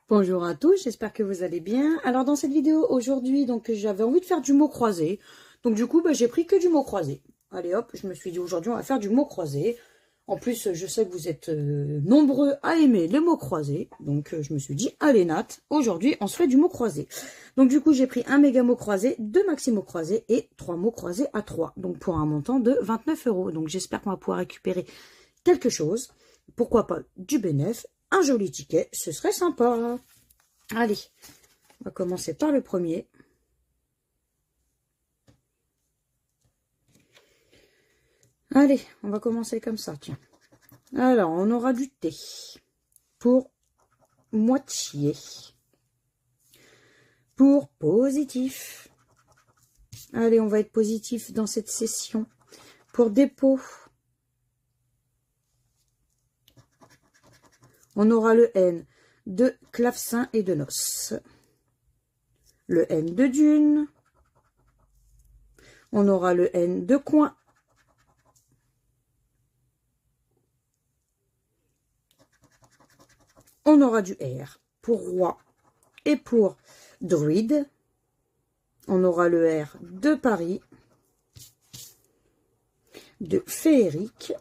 Bonjour à tous, j'espère que vous allez bien. Alors dans cette vidéo aujourd'hui, donc j'avais envie de faire du mot croisé. Donc du coup, j'ai pris que du mot croisé. Allez hop, je me suis dit aujourd'hui on va faire du mot croisé. En plus, je sais que vous êtes nombreux à aimer les mots croisés. Donc je me suis dit, allez Nat, aujourd'hui on se fait du mot croisé. Donc du coup, j'ai pris un méga mot croisé, deux maxi mots croisés et 3 mots croisés à 3. Donc pour un montant de 29 €. Donc j'espère qu'on va pouvoir récupérer quelque chose. Pourquoi pas du bénéfice. Un joli ticket, ce serait sympa. Allez, on va commencer par le premier. Allez, on va commencer comme ça, tiens. Alors, on aura du thé pour moitié. Pour positif. Allez, on va être positif dans cette session. Pour dépôt. On aura le N de clavecin et de noces. Le N de dune. On aura le N de coin. On aura du R pour roi et pour druide. On aura le R de Paris, de féerique,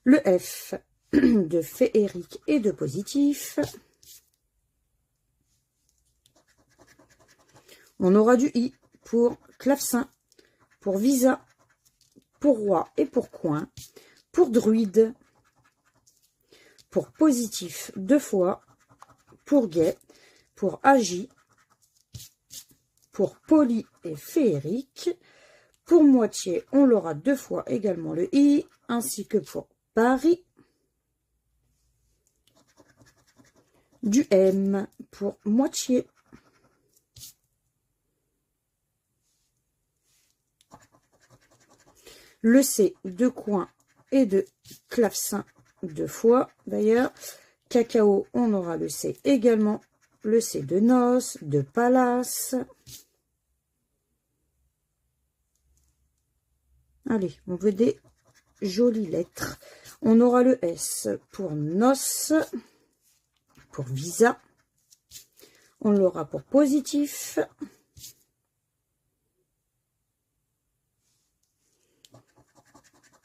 le F de féerique et de positif. On aura du I pour clavecin, pour visa, pour roi et pour coin, pour druide, pour positif 2 fois, pour gai, pour agi, pour poli et féerique. Pour moitié, on l'aura 2 fois également le I, ainsi que pour Paris. Du M pour moitié. Le C de coin et de clavecin 2 fois. D'ailleurs, cacao, on aura le C également. Le C de noces, de palace. Allez, on veut des jolies lettres. On aura le S pour noces, pour visa. On l'aura pour positif.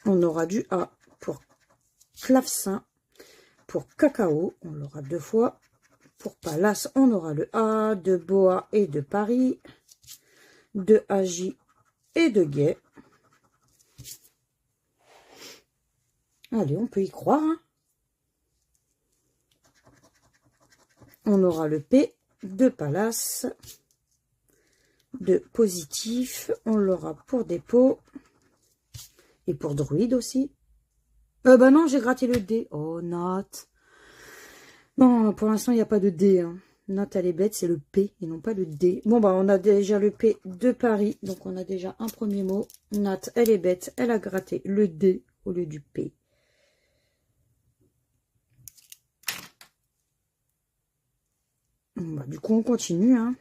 On aura du A pour clavecin, pour cacao, on l'aura 2 fois. Pour palace, on aura le A de boa et de Paris, de agi et de gai. Allez, on peut y croire. Hein. On aura le P de palace, de positif, on l'aura pour dépôt et pour druide aussi. Bah non, j'ai gratté le D. Oh, Nat. Non, pour l'instant, il n'y a pas de D. Hein. Nat, elle est bête, c'est le P et non pas le D. Bon, on a déjà le P de Paris. Donc, on a déjà un premier mot. Nat, elle est bête. Elle a gratté le D au lieu du P. Bon, du coup, on continue. Hein.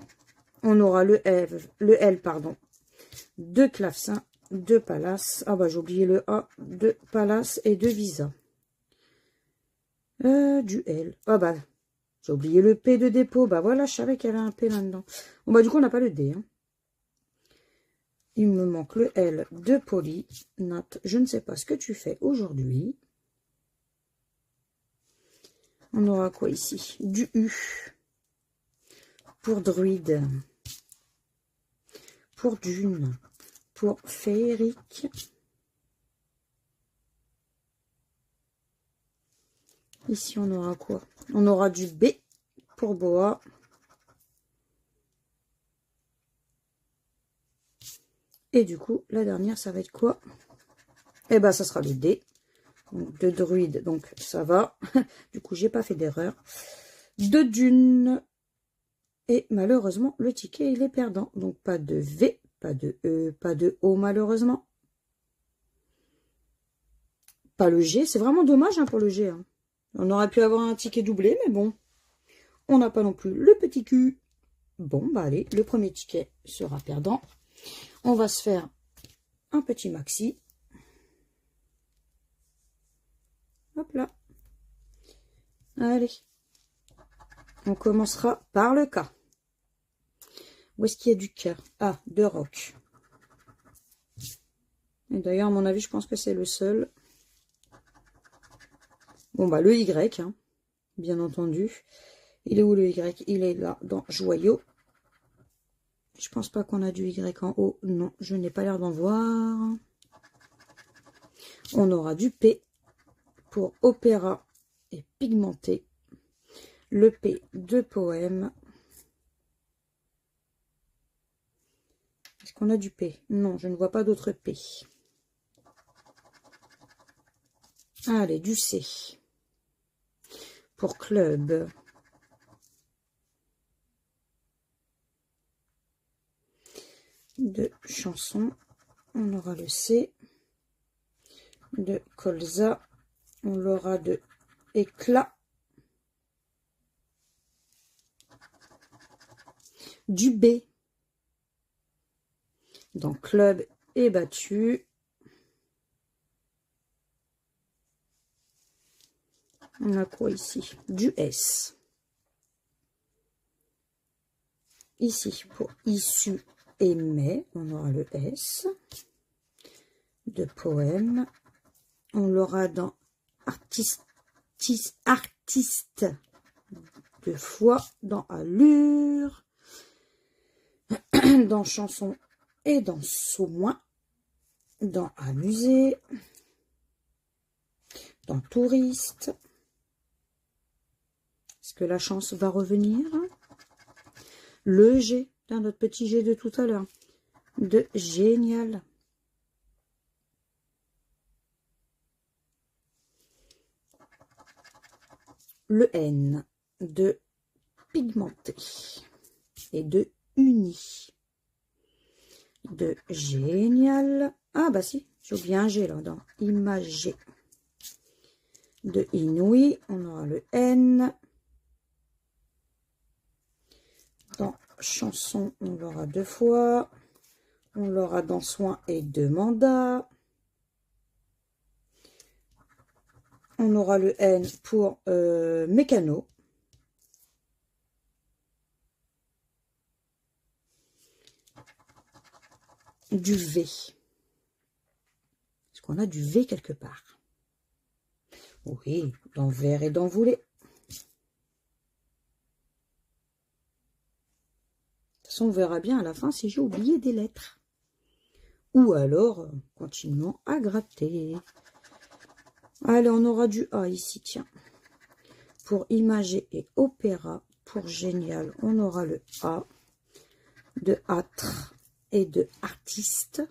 On aura le L, pardon, de clavecin, de palace. Ah, j'ai oublié le A de palace et de visa. Du L. Ah, j'ai oublié le P de dépôt. Voilà, je savais qu'il y avait un P là-dedans. Bon, du coup, on n'a pas le D. Hein. Il me manque le L de poli. Nat, je ne sais pas ce que tu fais aujourd'hui. On aura quoi ici? Du U. Pour druide. Pour dune. Pour féerique. Ici, on aura quoi? On aura du B pour boa. Et du coup, la dernière, ça va être quoi? Eh ben, ça sera le D. Donc, de druide, donc ça va. Du coup, j'ai pas fait d'erreur. De dune. Et malheureusement, le ticket, il est perdant. Donc, pas de V, pas de E, pas de O, malheureusement. Pas le G. C'est vraiment dommage pour le G. Hein. On aurait pu avoir un ticket doublé, mais bon. On n'a pas non plus le petit cul. Bon, allez, le premier ticket sera perdant. On va se faire un petit maxi. Hop là. Allez. On commencera par le K. Où est-ce qu'il y a du cœur? Ah, de roc. Et d'ailleurs, à mon avis, je pense que c'est le seul. Bon, bah, le Y, hein, bien entendu. Il est où le Y? Il est là, dans joyau. Je pense pas qu'on a du Y en haut. Non, je n'ai pas l'air d'en voir. On aura du P pour opéra et pigmenté. Le P de poème. Est-ce qu'on a du P? Non, je ne vois pas d'autre P. Allez, du C. Pour club. De chanson. On aura le C. De colza. On l'aura de éclat. Du B. Dans club et battu. On a quoi ici? Du S. Ici, pour issu et mais, on aura le S. De poème. On l'aura dans artiste de foi, dans allure, dans chanson et dans saumon, dans amusé, dans touriste. Est-ce que la chance va revenir? Le G, notre petit G de tout à l'heure, de génial. Le N de pigmenté et de uni. De génial. Ah bah si, j'ai oublié un G là, dans imagé. De inouï, on aura le N. Dans chanson, on l'aura 2 fois. On l'aura dans soin et demanda. On aura le N pour mécano. Du V. Est-ce qu'on a du V quelque part? Oui, dans vert et dans voulé. De toute façon, on verra bien à la fin si j'ai oublié des lettres. Ou alors, continuons à gratter. Allez, on aura du A ici, tiens. Pour imagé et opéra, pour génial, on aura le A. De âtre et de artiste.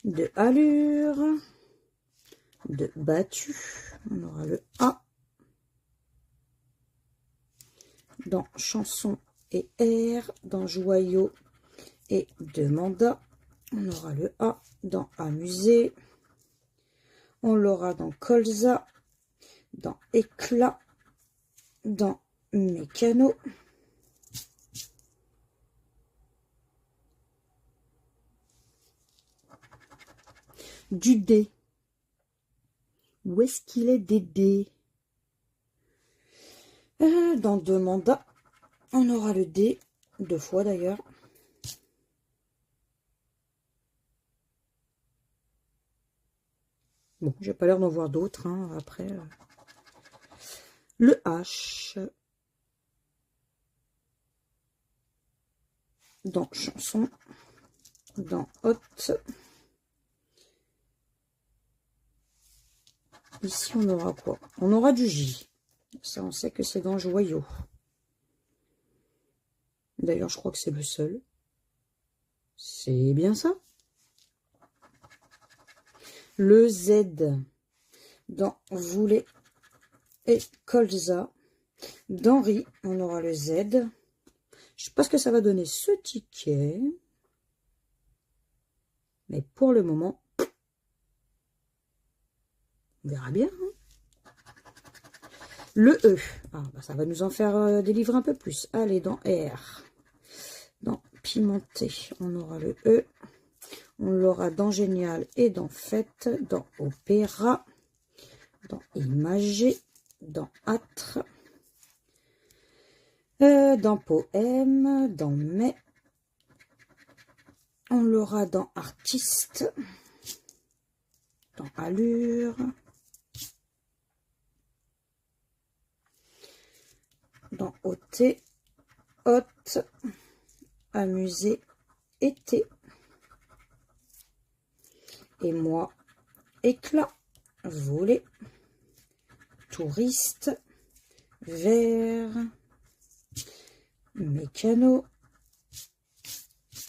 De allure. De battu. On aura le A. Dans chanson et air. Dans joyau et demanda. On aura le A. Dans amusé. On l'aura dans colza, dans éclat, dans mécano. Du D. Où est-ce qu'il est des D? Dans demanda, on aura le D, 2 fois d'ailleurs. Bon, j'ai pas l'air d'en voir d'autres, hein, après. Le H. Dans chanson. Dans haute. Ici, on aura quoi? On aura du J. Ça, on sait que c'est dans joyau. D'ailleurs, je crois que c'est le seul. C'est bien ça. Le Z. Dans voulé et colza. Dans riz, on aura le Z. Je sais pas ce que ça va donner ce ticket. Mais pour le moment, on verra bien. Hein. Le E. Ah, bah ça va nous en faire des livres un peu plus. Allez, dans R. Dans pimenté, on aura le E. On l'aura dans génial et dans fête. Dans opéra. dans Imagé, dans Âtre, dans Poème, dans Mai. On l'aura dans Artiste, dans Allure, dans Ôté, Hôte, Amusé, Été. Et moi, Éclat, Voler, Touriste, Vert, Mécano.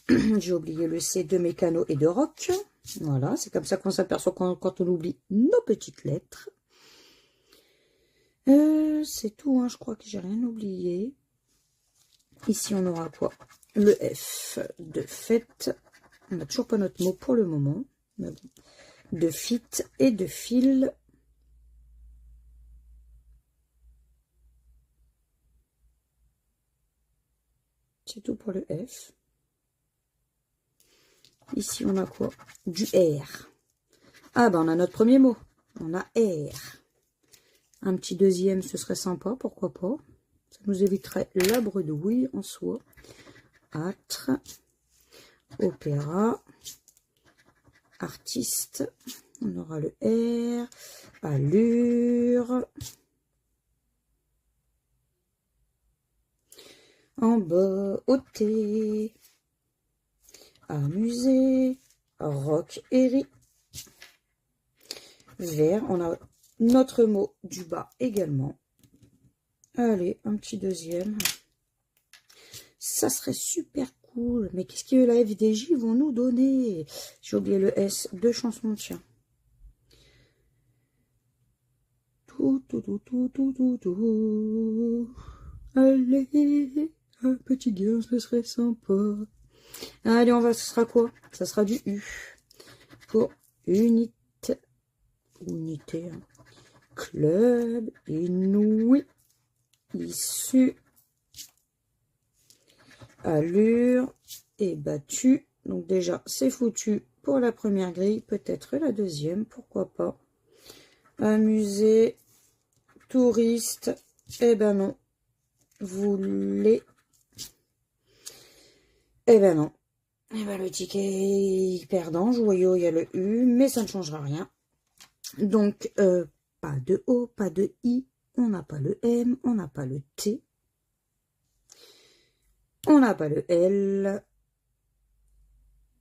J'ai oublié le C de Mécano et de Rock. Voilà, c'est comme ça qu'on s'aperçoit quand on oublie nos petites lettres. C'est tout, hein, je crois que j'ai rien oublié. Ici, on aura quoi? Le F de fête. On n'a toujours pas notre mot pour le moment. Mais bon. De fit et de fil. C'est tout pour le F. Ici, on a quoi? Du R. Ah, ben, on a notre premier mot. On a R. Un petit deuxième, ce serait sympa, pourquoi pas. Ça nous éviterait la bredouille en soi. Âtre. Opéra. Artiste. On aura le R. Allure. En bas, Ôté. Amusé. Rock et riz. Vert. On a notre mot du bas également. Allez, un petit deuxième. Ça serait super cool. Mais qu'est-ce que la FDJ vont nous donner? J'ai oublié le S. Deux chansons, tiens. Tout. Allez, un petit gain, ce serait sympa. Allez, ce sera quoi? Ça sera du U. Pour unité. Hein. Club, inouï, issu, allure et battu. Donc déjà, c'est foutu pour la première grille, peut-être la deuxième, pourquoi pas. Amusé, touriste, eh ben non. Voulez, eh ben non. Eh ben le ticket perdant, joyau, il y a le U, mais ça ne changera rien. Donc, pas de O, pas de I, on n'a pas le M, on n'a pas le T, on n'a pas le L.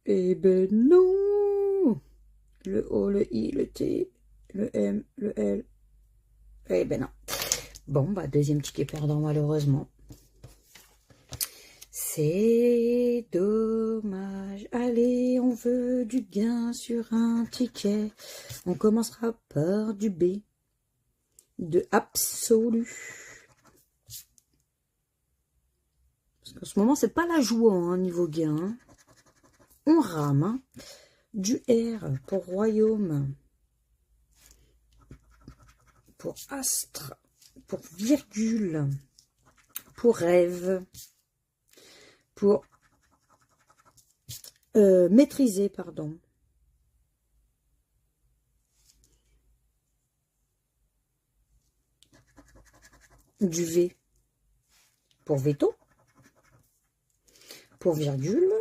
Eh ben non! Le O, le I, le T, le M, le L. Eh ben non. Bon, bah, deuxième ticket perdant, malheureusement. C'est dommage. Allez, on veut du gain sur un ticket. On commencera par du B. De absolu. Parce qu'en ce moment, c'est pas la joie, hein, niveau gain. Hein. On rame. Hein. Du R pour royaume. Pour astre. Pour virgule. Pour rêve. Pour maîtriser, pardon. Du V pour veto. Pour virgule.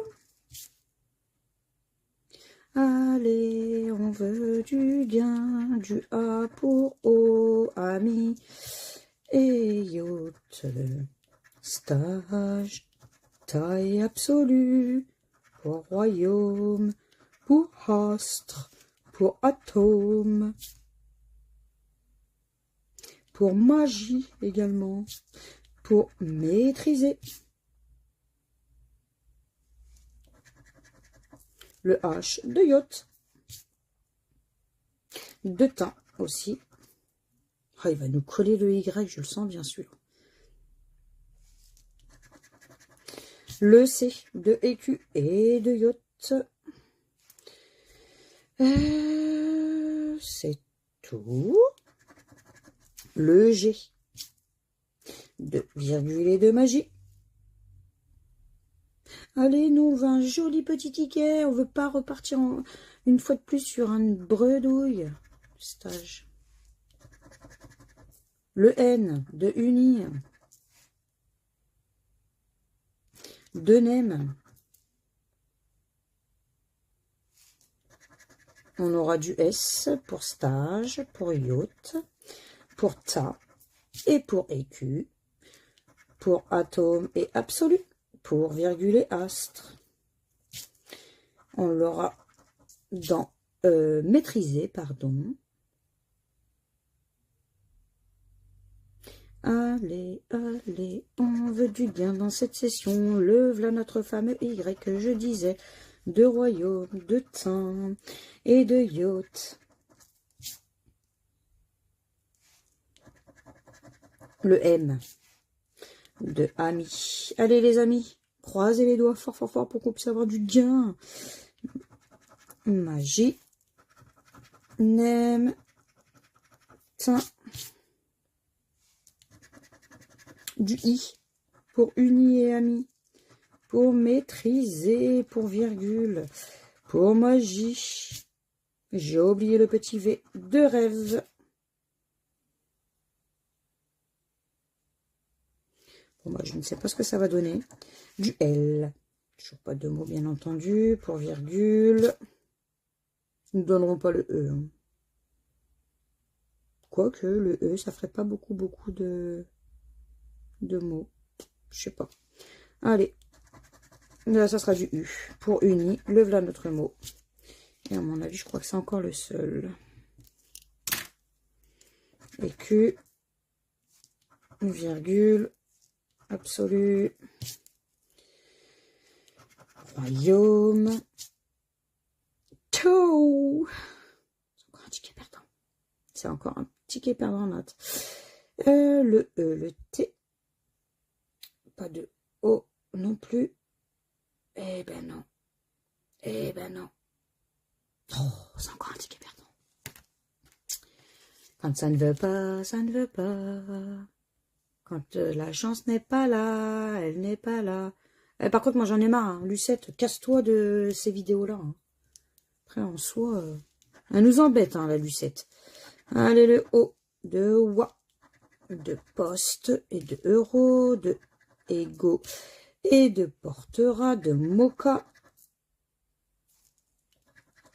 Allez, on veut du gain. Du A pour O, ami. Et yacht. Stage. Taille absolue, pour royaume, pour astre, pour atome, pour magie également, pour maîtriser. Le H de yacht, de teint aussi. Ah, il va nous coller le Y, je le sens bien sûr. Le C de écu et de yacht. C'est tout. Le G de virgule et de magie. Allez, nous, on veut un joli petit ticket. On veut pas repartir une fois de plus sur une bredouille. Stage. Le N de uni, de nem. On aura du S pour stage, pour yacht, pour ta et pour écu, pour atome et absolu, pour virgule et astre. On l'aura dans maîtriser, pardon. Allez, allez, on veut du bien dans cette session. Le v'là notre fameux Y que je disais, de royaume, de teint et de yacht. Le M de ami. Allez les amis, croisez les doigts fort fort fort pour qu'on puisse avoir du gain. Magie, nem, teint, du I pour uni et ami, pour maîtriser, pour virgule, pour magie. J'ai oublié le petit V de rêve. Bon, bah, je ne sais pas ce que ça va donner. Du L. Toujours pas de mots, bien entendu. Pour virgule. Ils ne donneront pas le E. Hein. Quoique, le E, ça ferait pas beaucoup de mots. Je sais pas. Allez. Là, ça sera du U. Pour uni. Le voilà notre mot. Et à mon avis, je crois que c'est encore le seul. Et Q. Virgule. Absolu. Royaume. Tau. C'est encore un ticket perdant. C'est encore un ticket perdant en note. Le E, le T. Pas de O non plus. Eh ben non. Eh ben non. Oh, c'est encore un ticket perdant. Quand ça ne veut pas, ça ne veut pas. Quand la chance n'est pas là, elle n'est pas là. Par contre, moi j'en ai marre. Hein. Lucette, casse-toi de ces vidéos-là. Hein. Après, en soi, elle nous embête, hein, la Lucette. Allez, le O de wa, de poste et de euro, de ego et de portera, de mocha,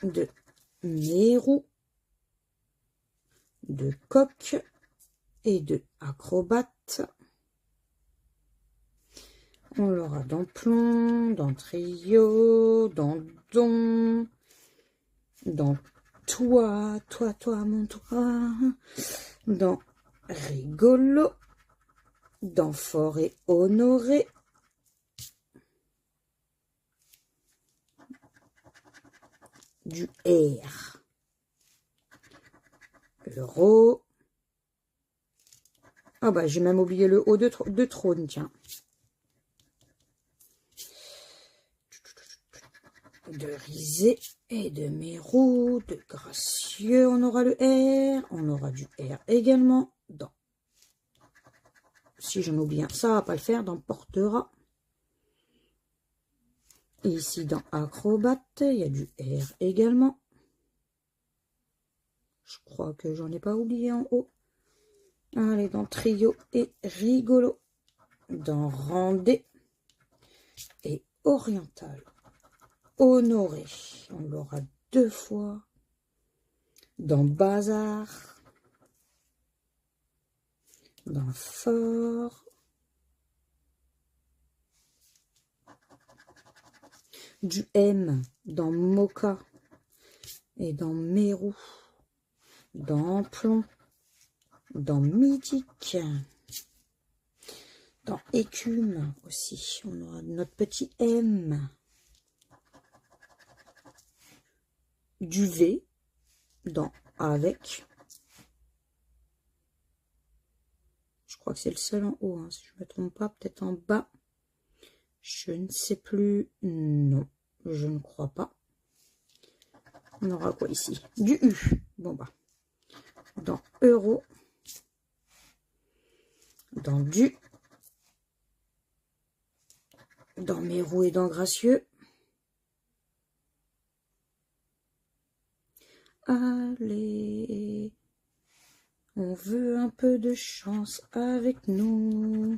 de mérou, de coq et de acrobate. On l'aura dans plomb, dans trio, dans don, dans toi, mon toi, dans rigolo, dans fort et honoré, du R, euro. Ah bah j'ai même oublié le O de trône, tiens. De risée et de mérou, de gracieux, on aura le R, on aura du R également dans, si j'en oublie un, ça va pas le faire, dans portera. Et ici dans acrobate, il y a du R également. Je crois que j'en ai pas oublié en haut. Allez, dans trio et rigolo, dans rendez et oriental. Honoré, on l'aura 2 fois. Dans bazar, dans fort, du M, dans mocha et dans mérou, dans plomb, dans mythique, dans écume aussi, on aura notre petit M, du V, dans avec, je crois que c'est le seul en haut, hein, si je ne me trompe pas, peut-être en bas, je ne sais plus, non, je ne crois pas. On aura quoi ici? Du U, bon bah, dans euro, dans du, dans mérou et dans gracieux. Allez, On veut un peu de chance avec nous.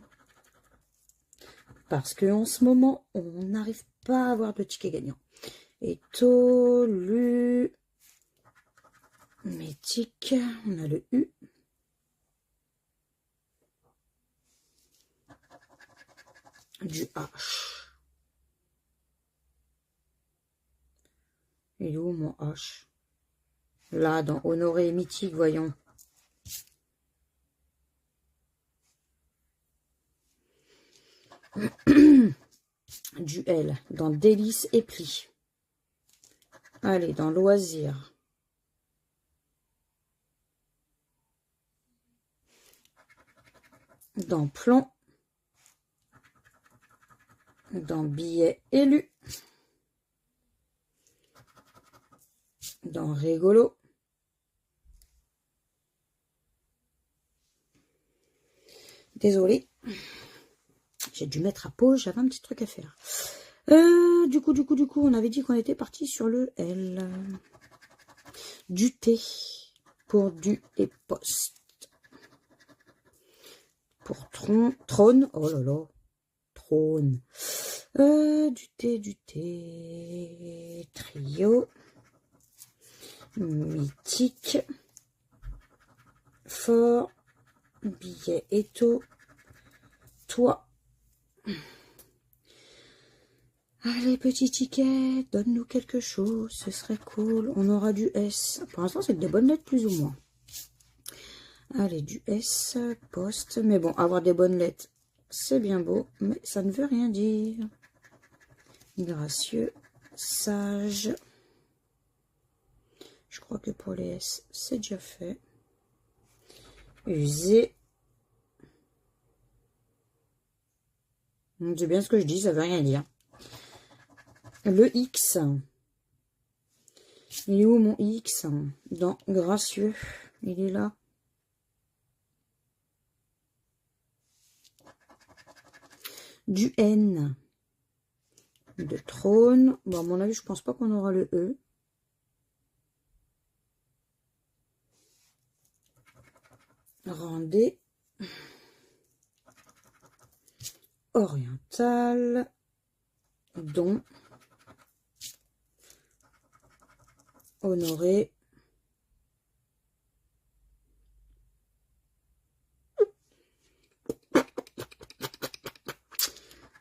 Parce qu'en ce moment, on n'arrive pas à avoir de tickets gagnants. Étolu. Métique. On a le U. Du H. Et où mon H? Là, dans Honoré et Mythique, voyons. Du L, dans Délices et Plis. Allez, dans Loisirs. Dans Plomb. Dans Billets élus. Dans Rigolo. Désolée. J'ai dû mettre à pause, j'avais un petit truc à faire. Du coup, on avait dit qu'on était parti sur le L. Du T pour du et poste. Pour trône, oh là là, trône. Du T, trio. Mythique. Fort. Billet étau. Toi. Allez, petit ticket, donne-nous quelque chose, ce serait cool. On aura du S. Pour l'instant, c'est des bonnes lettres, plus ou moins. Allez, du S, poste. Mais bon, avoir des bonnes lettres, c'est bien beau, mais ça ne veut rien dire. Gracieux, sage. Je crois que pour les S, c'est déjà fait. Usé. C'est bien ce que je dis, ça veut rien dire. Le X. Il est où mon X? Dans Gracieux. Il est là. Du N. De trône. Bon, à mon avis, je pense pas qu'on aura le E. Rendez. Oriental. Don. Honoré.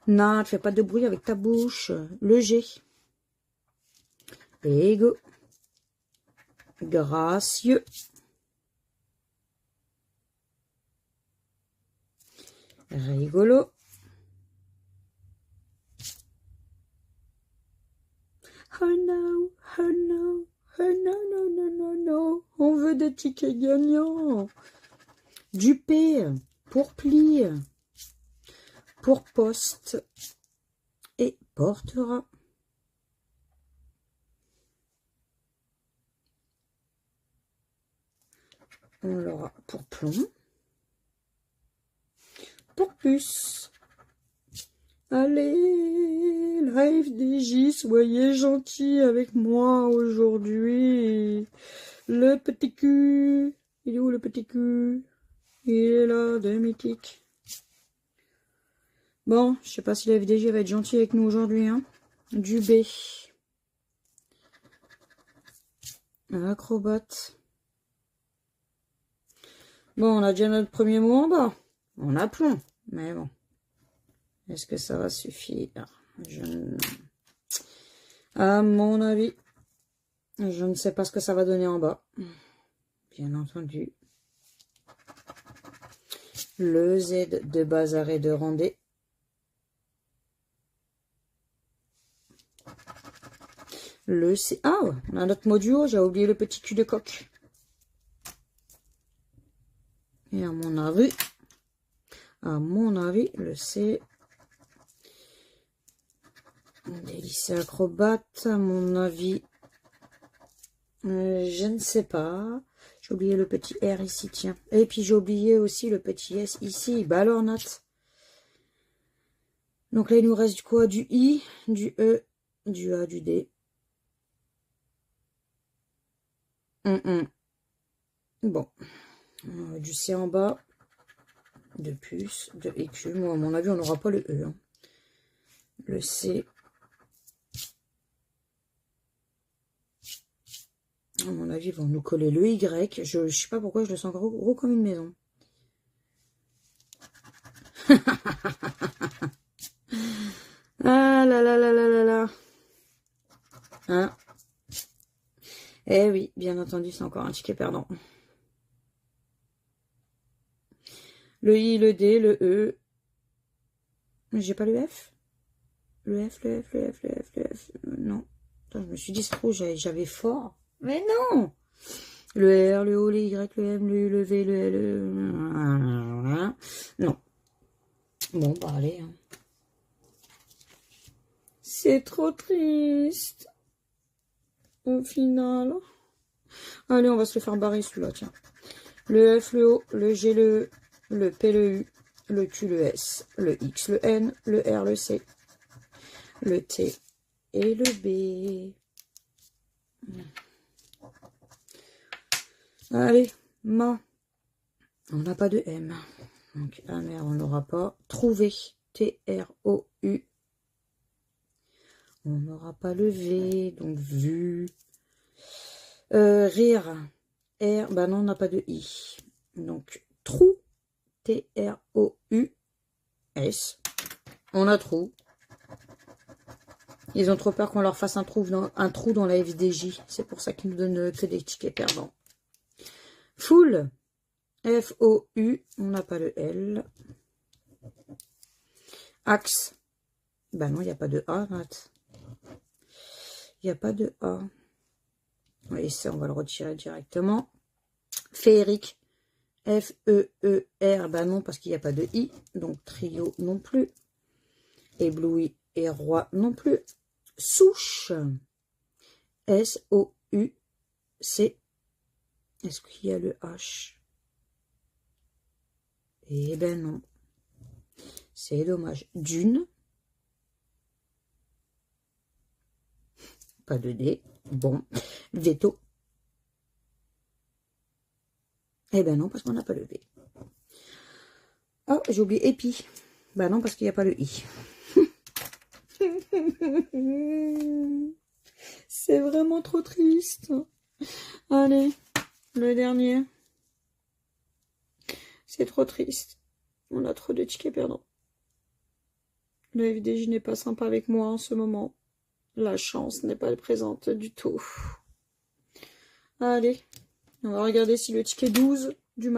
Non, ne fais pas de bruit avec ta bouche. Le G. Ego. Gracieux. Rigolo. Oh no, oh no, oh no, no, no, no, no. On veut des tickets gagnants. Du P pour pli, pour poste et portera. On l'aura pour plomb, pour puce. Allez, la FDJ, soyez gentils avec moi aujourd'hui. Le petit cul, il est où le petit cul? Il est là, de mythique. Bon, je sais pas si la FDJ va être gentil avec nous aujourd'hui, hein. Du B. Acrobate. Bon, on a déjà notre premier mot en bas. On a plomb, mais bon. Est-ce que ça va suffire? À mon avis, je ne sais pas ce que ça va donner en bas. Bien entendu. Le Z de bazar et de Rendez. Le C. Ah, on a notre mot duo. J'ai oublié le petit cul de coq. Et à mon avis, le C. Délice acrobate, à mon avis, je ne sais pas. J'ai oublié le petit R ici, tiens. Et puis j'ai oublié aussi le petit S ici. Bah alors, Nat. Donc là, il nous reste quoi? Du I, du E, du A, du D. Bon. Du C en bas. De puce, de écume. À mon avis, on n'aura pas le E. Hein. Le C. À mon avis, ils vont nous coller le Y. Je sais pas pourquoi je le sens gros comme une maison. Ah là là là là là là. Hein? Eh oui, bien entendu, c'est encore un ticket perdant. Le I, le D, le E. J'ai pas le F? Le F, le F, le F, le F, le F. Non. Attends, je me suis dit, c'est trop, j'avais fort. Mais non! Le R, le O, le Y, le M, le U, le V, le L, le... Non. Bon, bah allez. Hein. C'est trop triste. Au final. Allez, on va se le faire barrer celui-là, tiens. Le F, le O, le G, le E, le P, le U, le Q, le S, le X, le N, le R, le C, le T et le B. Allez, ma. On n'a pas de M. Donc, amer, on n'aura pas. Trouver. T-R-O-U. On n'aura pas le V. Donc, vu. Rire. R. Bah non, on n'a pas de I. Donc, trou. T-R-O-U-S. On a trou. Ils ont trop peur qu'on leur fasse un trou dans la FDJ. C'est pour ça qu'ils nous donnent que des tickets perdants. Foule. F-O-U, on n'a pas le L. Axe. Ben non, il n'y a pas de A, Nat. Il n'y a pas de A. Et ça, on va le retirer directement. Féerique. F-E-E-R, ben non, parce qu'il n'y a pas de I. Donc, trio non plus. Ébloui et roi non plus. Souche. S-O-U-C. Est-ce qu'il y a le H? Eh ben non. C'est dommage. Dune. Pas de D. Bon. Veto. Eh ben non, parce qu'on n'a pas le V. Oh, j'ai oublié épi. Ben non, parce qu'il n'y a pas le I. C'est vraiment trop triste. Allez, le dernier. C'est trop triste. On a trop de tickets perdants. Le FDJ n'est pas sympa avec moi en ce moment. La chance n'est pas présente du tout. Allez, on va regarder si le ticket 12 du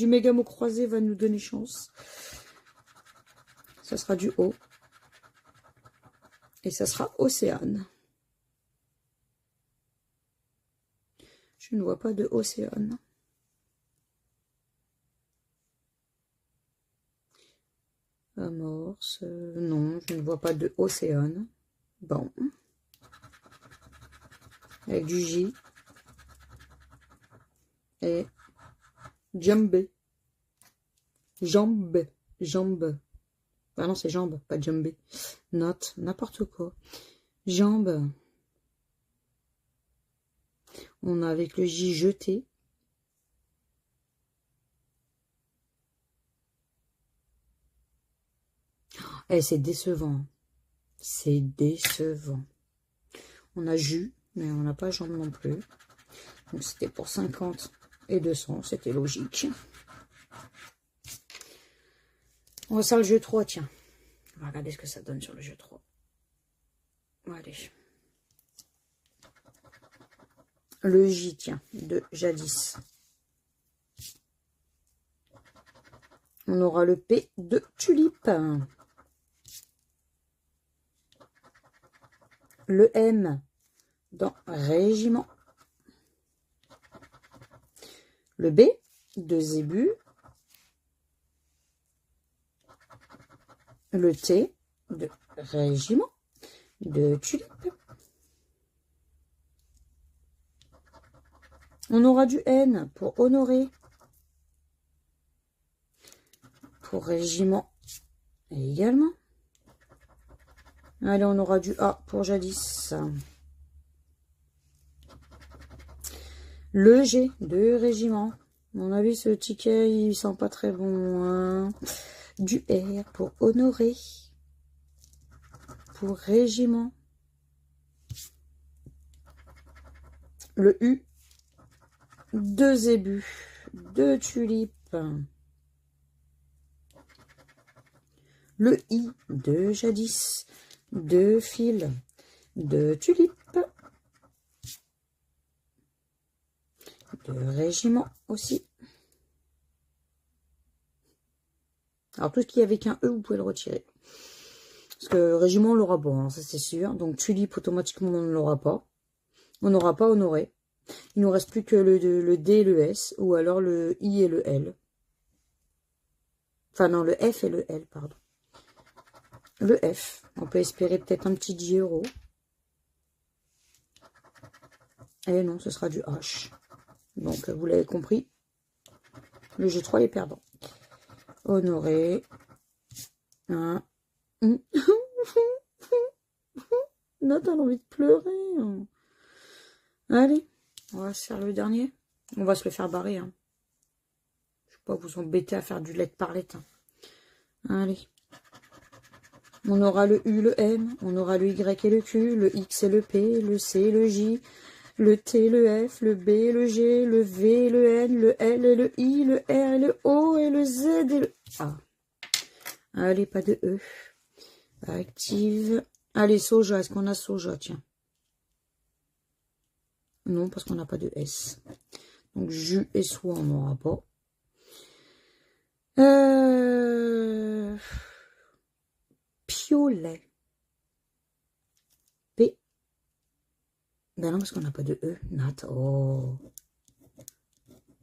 méga mot croisé va nous donner chance. Ça sera du haut. Et ça sera Océane. Je ne vois pas de Océane. Amorce. Non, je ne vois pas de Océane. Bon. Avec du J. Et Jambé. Jambe. Jambe. Ah non, c'est jambe, pas jambé. Note, n'importe quoi. Jambe. On a avec le J jeté. Eh, c'est décevant. C'est décevant. On a jus, mais on n'a pas jambe non plus. Donc c'était pour 50 et 200, c'était logique. On va faire le jeu 3, tiens. On va regarder ce que ça donne sur le jeu 3. Allez. Le J, tiens, de jadis. On aura le P de tulipe. Le M dans régiment. Le B de zébu. Le T de régiment de tulipe. On aura du N pour honorer. Pour régiment également. Allez, on aura du A pour jadis. Le G de régiment. mon avis, ce ticket, il sent pas très bon. Hein. Du R pour honorer. Pour régiment. Le U. 2 zébus. 2 tulipes. Le I. 2 jadis. 2 fils. 2 tulipes. De régiment aussi. Alors tout ce qui est avec un E, vous pouvez le retirer. Parce que le régiment, on l'aura pas, hein, ça c'est sûr. Donc tulipe, automatiquement, on ne l'aura pas. On n'aura pas honoré. Il nous reste plus que le D et le S, ou alors le I et le L. Enfin non, le F et le L, pardon. Le F. On peut espérer peut-être un petit 10 €. Et non, ce sera du H. Donc, vous l'avez compris, le G3 est perdant. Honoré. Hein. Note, elle a envie de pleurer. Allez, on va se faire le dernier. On va se le faire barrer. Hein. Je ne vais pas vous embêter à faire du lettre par lettre. Hein. Allez. On aura le U, le M, on aura le Y et le Q, le X et le P, le C, le J, le T, le F, le B, le G, le V, le N, le L et le I, le R et le O et le Z et le A. Allez, pas de E. Active. Allez, soja. Est-ce qu'on a soja? Tiens. Non, parce qu'on n'a pas de S. Donc, jus et soie, on n'aura pas. Piolet. P. Ben non, parce qu'on n'a pas de E. Nat. Oh.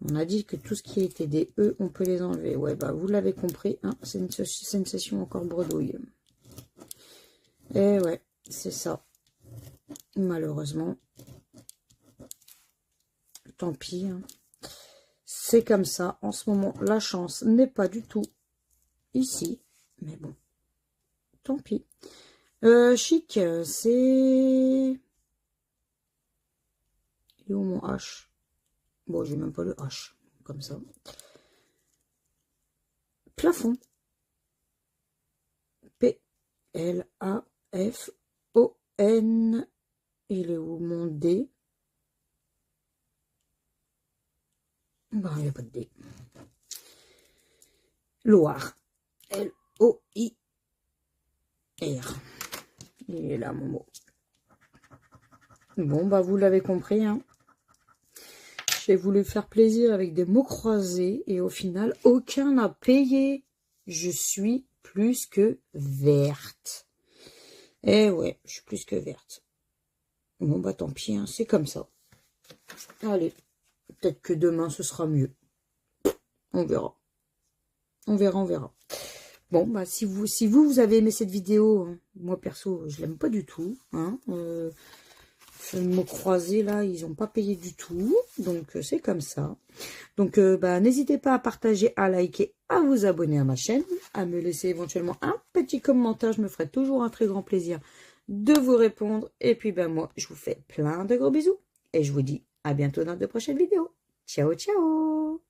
On a dit que tout ce qui était des E, on peut les enlever. Ouais, bah vous l'avez compris. Hein, c'est une session encore bredouille. Et ouais, c'est ça. Malheureusement. Tant pis. Hein. C'est comme ça. En ce moment, la chance n'est pas du tout ici. Mais bon. Tant pis. Chic, c'est... Il est où mon H? Bon, j'ai même pas le H. Comme ça. Plafond. P, L, A, F, O, N. Il est où mon D? Ben, il n'y a pas de D. Loire. L, O, I, R. Il est là, mon mot. Bon, bah, vous l'avez compris, hein. J'ai voulu faire plaisir avec des mots croisés et au final, aucun n'a payé. Je suis plus que verte. Eh ouais, je suis plus que verte. Bon, bah tant pis, hein, c'est comme ça. Allez, peut-être que demain, ce sera mieux. On verra. On verra, on verra. Bon, bah si vous avez aimé cette vidéo, hein, moi perso, je l'aime pas du tout. Hein, les mots croisés, là, ils n'ont pas payé du tout. Donc, c'est comme ça. Donc, bah, n'hésitez pas à partager, à liker, à vous abonner à ma chaîne, à me laisser éventuellement un petit commentaire. Je me ferai toujours un très grand plaisir de vous répondre. Et puis, bah, moi, je vous fais plein de gros bisous. Et je vous dis à bientôt dans de prochaines vidéos. Ciao, ciao!